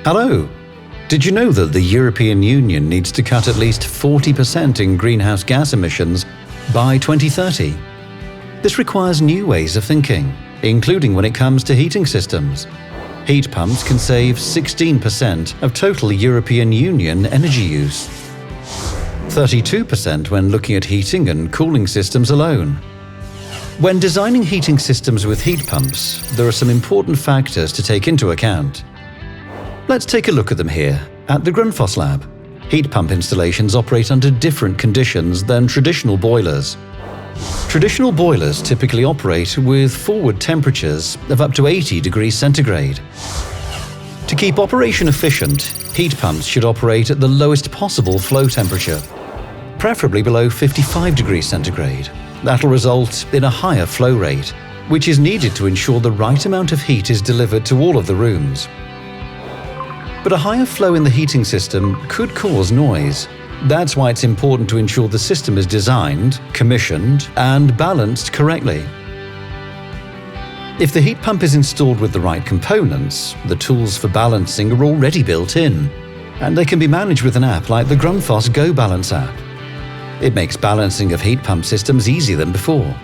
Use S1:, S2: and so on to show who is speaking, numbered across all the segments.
S1: Hello! Did you know that the European Union needs to cut at least 40% in greenhouse gas emissions by 2030? This requires new ways of thinking, including when it comes to heating systems. Heat pumps can save 16% of total European Union energy use. 32% when looking at heating and cooling systems alone. When designing heating systems with heat pumps, there are some important factors to take into account. Let's take a look at them here at the Grundfos lab. Heat pump installations operate under different conditions than traditional boilers. Traditional boilers typically operate with forward temperatures of up to 80 degrees centigrade. To keep operation efficient, heat pumps should operate at the lowest possible flow temperature, preferably below 55 degrees centigrade. That'll result in a higher flow rate, which is needed to ensure the right amount of heat is delivered to all of the rooms. But a higher flow in the heating system could cause noise. That's why it's important to ensure the system is designed, commissioned, and balanced correctly. If the heat pump is installed with the right components, the tools for balancing are already built in, and they can be managed with an app like the Grundfos GO Balance app. It makes balancing of heat pump systems easier than before.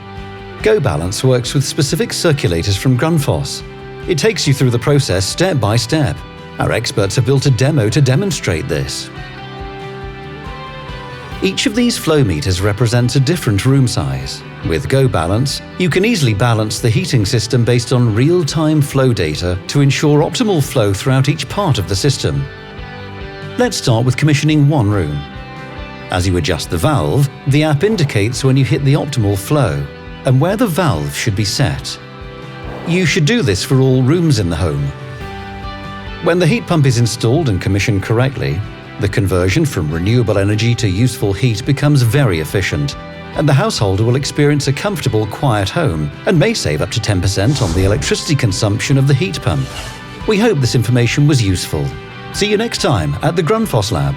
S1: GO Balance works with specific circulators from Grundfos. It takes you through the process step by step. Our experts have built a demo to demonstrate this. Each of these flow meters represents a different room size. With GO Balance, you can easily balance the heating system based on real-time flow data to ensure optimal flow throughout each part of the system. Let's start with commissioning one room. As you adjust the valve, the app indicates when you hit the optimal flow and where the valve should be set. You should do this for all rooms in the home. When the heat pump is installed and commissioned correctly, the conversion from renewable energy to useful heat becomes very efficient, and the householder will experience a comfortable, quiet home and may save up to 10% on the electricity consumption of the heat pump. We hope this information was useful. See you next time at the Grundfos Lab.